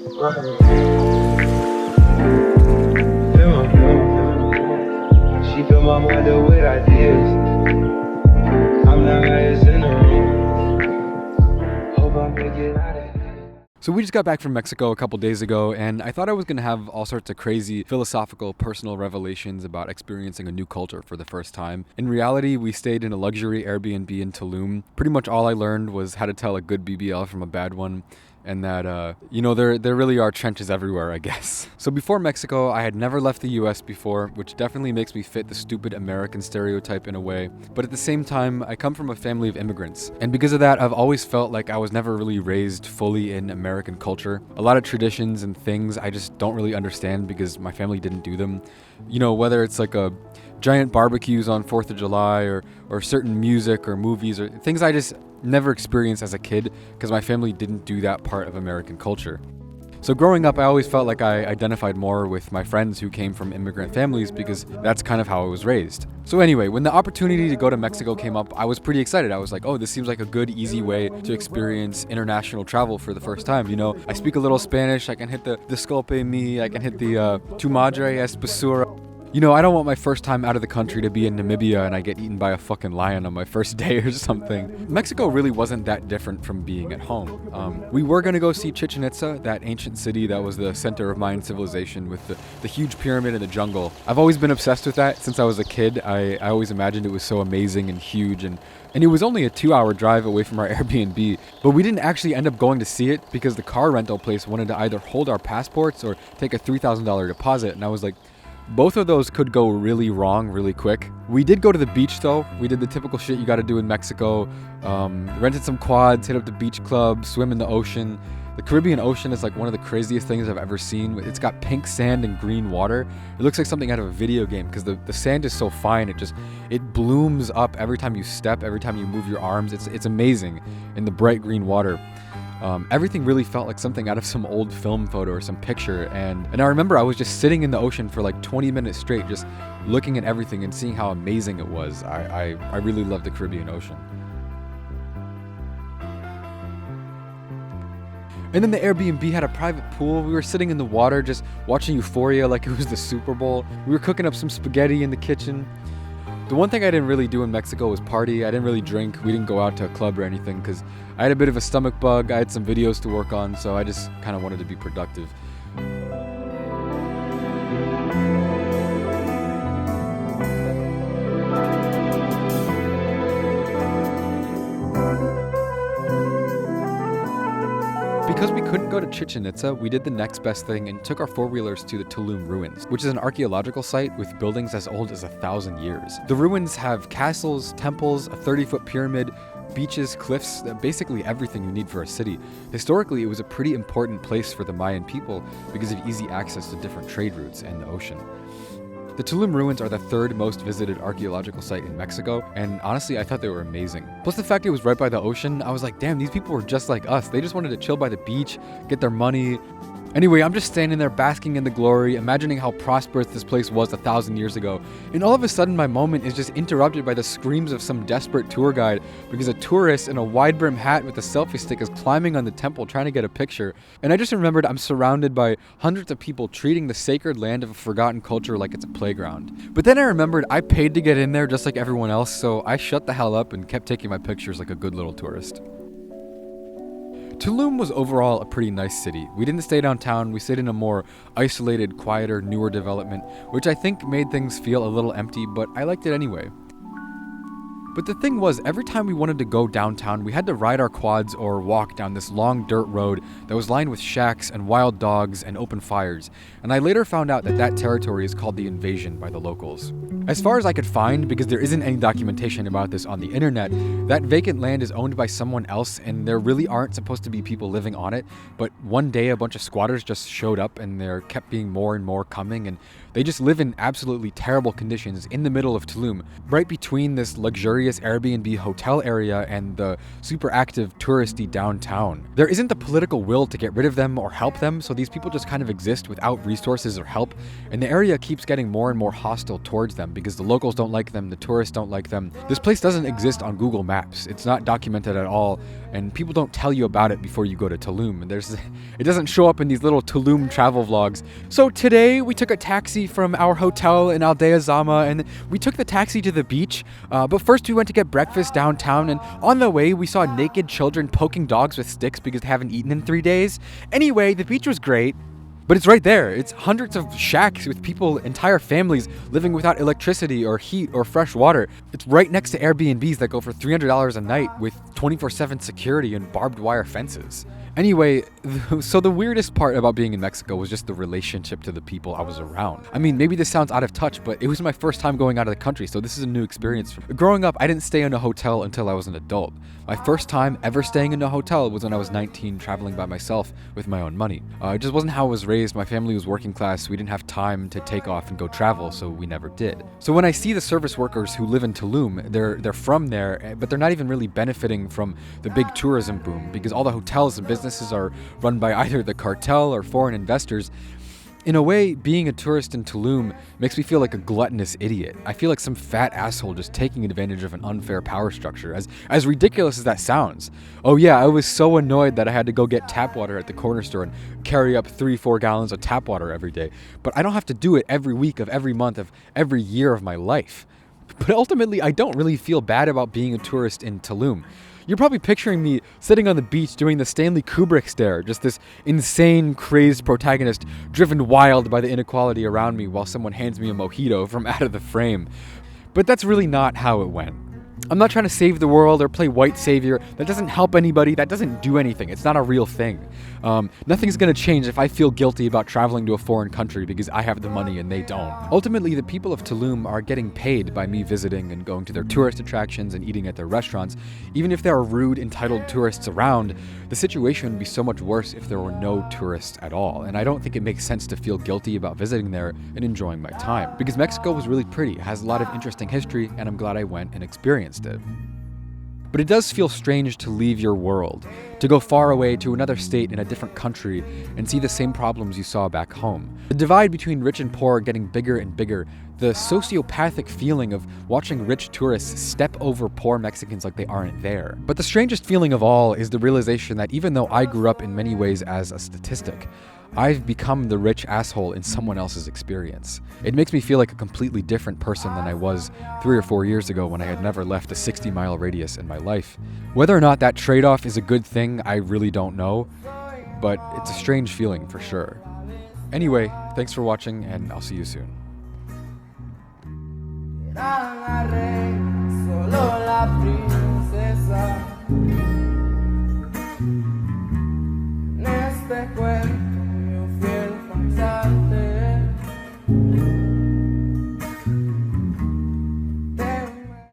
She fill my mind up with ideas. I'm the highest in the room. Hope I make it out of here. So we just got back from Mexico a couple days ago, and I thought I was going to have all sorts of crazy philosophical personal revelations about experiencing a new culture for the first time. In reality, we stayed in a luxury Airbnb in Tulum. Pretty much all I learned was how to tell a good BBL from a bad one, and that, there really are trenches everywhere, I guess. So before Mexico, I had never left the US before, which definitely makes me fit the stupid American stereotype in a way. But at the same time, I come from a family of immigrants. And because of that, I've always felt like I was never really raised fully in American culture. A lot of traditions and things I just don't really understand because my family didn't do them. You know, whether it's like a giant barbecues on 4th of July or certain music or movies or things I just never experienced as a kid because my family didn't do that part of American culture. So growing up, I always felt like I identified more with my friends who came from immigrant families because that's kind of how I was raised. So anyway, when the opportunity to go to Mexico came up, I was pretty excited. I was like, oh, this seems like a good, easy way to experience international travel for the first time. You know, I speak a little Spanish. I can hit the disculpe mi. I can hit the tu madre es basura. You know, I don't want my first time out of the country to be in Namibia and I get eaten by a fucking lion on my first day or something. Mexico really wasn't that different from being at home. We were going to go see Chichen Itza, that ancient city that was the center of Mayan civilization with the huge pyramid in the jungle. I've always been obsessed with that since I was a kid. I always imagined it was so amazing and huge, and it was only a 2-hour drive away from our Airbnb. But we didn't actually end up going to see it because the car rental place wanted to either hold our passports or take a $3,000 deposit, and I was like, both of those could go really wrong really quick. We did go to the beach though. We did the typical shit you gotta do in Mexico. Rented some quads, hit up the beach club, swim in the ocean. The Caribbean Ocean is like one of the craziest things I've ever seen. It's got pink sand and green water. It looks like something out of a video game because the sand is so fine. It blooms up every time you step, every time you move your arms. It's amazing in the bright green water. Everything really felt like something out of some old film photo or some picture, and I remember I was just sitting in the ocean for like 20 minutes straight, just looking at everything and seeing how amazing it was. I really love the Caribbean Ocean. And then the Airbnb had a private pool. We were sitting in the water just watching Euphoria like it was the Super Bowl. We were cooking up some spaghetti in the kitchen. The one thing I didn't really do in Mexico was party. I didn't really drink. We didn't go out to a club or anything because I had a bit of a stomach bug. I had some videos to work on, so I just kind of wanted to be productive. Because we couldn't go to Chichen Itza, we did the next best thing and took our four-wheelers to the Tulum ruins, which is an archaeological site with buildings as old as 1,000 years. The ruins have castles, temples, a 30-foot pyramid, beaches, cliffs, basically everything you need for a city. Historically, it was a pretty important place for the Mayan people because of easy access to different trade routes and the ocean. The Tulum ruins are the third most visited archaeological site in Mexico, and honestly, I thought they were amazing. Plus the fact it was right by the ocean, I was like, damn, these people were just like us. They just wanted to chill by the beach, get their money. Anyway, I'm just standing there basking in the glory, imagining how prosperous this place was 1,000 years ago. And all of a sudden, my moment is just interrupted by the screams of some desperate tour guide because a tourist in a wide brim hat with a selfie stick is climbing on the temple trying to get a picture. And I just remembered I'm surrounded by hundreds of people treating the sacred land of a forgotten culture like it's a playground. But then I remembered I paid to get in there just like everyone else, so I shut the hell up and kept taking my pictures like a good little tourist. Tulum was overall a pretty nice city. We didn't stay downtown, we stayed in a more isolated, quieter, newer development, which I think made things feel a little empty, but I liked it anyway. But the thing was, every time we wanted to go downtown, we had to ride our quads or walk down this long dirt road that was lined with shacks and wild dogs and open fires, and I later found out that territory is called the Invasion by the locals. As far as I could find, because there isn't any documentation about this on the internet, that vacant land is owned by someone else and there really aren't supposed to be people living on it, but one day a bunch of squatters just showed up and there kept being more and more coming, and they just live in absolutely terrible conditions in the middle of Tulum, right between this luxurious luxurious Airbnb hotel area and the super active touristy downtown. There isn't the political will to get rid of them or help them, so these people just kind of exist without resources or help, and the area keeps getting more and more hostile towards them because the locals don't like them, the tourists don't like them. This place doesn't exist on Google Maps. It's not documented at all, and people don't tell you about it before you go to Tulum. And it doesn't show up in these little Tulum travel vlogs. So today we took a taxi from our hotel in Aldea Zama, and we took the taxi to the beach. But first we went to get breakfast downtown, and on the way we saw naked children poking dogs with sticks because they haven't eaten in 3 days. Anyway, the beach was great. But it's right there. It's hundreds of shacks with people, entire families living without electricity or heat or fresh water. It's right next to Airbnbs that go for $300 a night with 24/7 security and barbed wire fences. Anyway, so the weirdest part about being in Mexico was just the relationship to the people I was around. I mean, maybe this sounds out of touch, but it was my first time going out of the country, so this is a new experience for me. Growing up, I didn't stay in a hotel until I was an adult. My first time ever staying in a hotel was when I was 19, traveling by myself with my own money. It just wasn't how I was raised. My family was working class. We didn't have time to take off and go travel, so we never did. So when I see the service workers who live in Tulum, they're from there, but they're not even really benefiting from the big tourism boom because all the hotels and businesses are run by either the cartel or foreign investors. In a way, being a tourist in Tulum makes me feel like a gluttonous idiot. I feel like some fat asshole just taking advantage of an unfair power structure, as ridiculous as that sounds. Oh yeah, I was so annoyed that I had to go get tap water at the corner store and carry up 3-4 gallons of tap water every day. But I don't have to do it every week of every month of every year of my life. But ultimately, I don't really feel bad about being a tourist in Tulum. You're probably picturing me sitting on the beach doing the Stanley Kubrick stare, just this insane, crazed protagonist driven wild by the inequality around me while someone hands me a mojito from out of the frame. But that's really not how it went. I'm not trying to save the world or play white savior. That doesn't help anybody. That doesn't do anything. It's not a real thing. Nothing's going to change if I feel guilty about traveling to a foreign country because I have the money and they don't. Ultimately, the people of Tulum are getting paid by me visiting and going to their tourist attractions and eating at their restaurants. Even if there are rude, entitled tourists around, the situation would be so much worse if there were no tourists at all. And I don't think it makes sense to feel guilty about visiting there and enjoying my time. Because Mexico was really pretty, it has a lot of interesting history, and I'm glad I went and experienced it. But it does feel strange to leave your world, to go far away to another state in a different country and see the same problems you saw back home. The divide between rich and poor getting bigger and bigger, the sociopathic feeling of watching rich tourists step over poor Mexicans like they aren't there. But the strangest feeling of all is the realization that even though I grew up in many ways as a statistic, I've become the rich asshole in someone else's experience. It makes me feel like a completely different person than I was 3 or 4 years ago when I had never left a 60-mile radius in my life. Whether or not that trade-off is a good thing, I really don't know, but it's a strange feeling for sure. Anyway, thanks for watching, and I'll see you soon. Este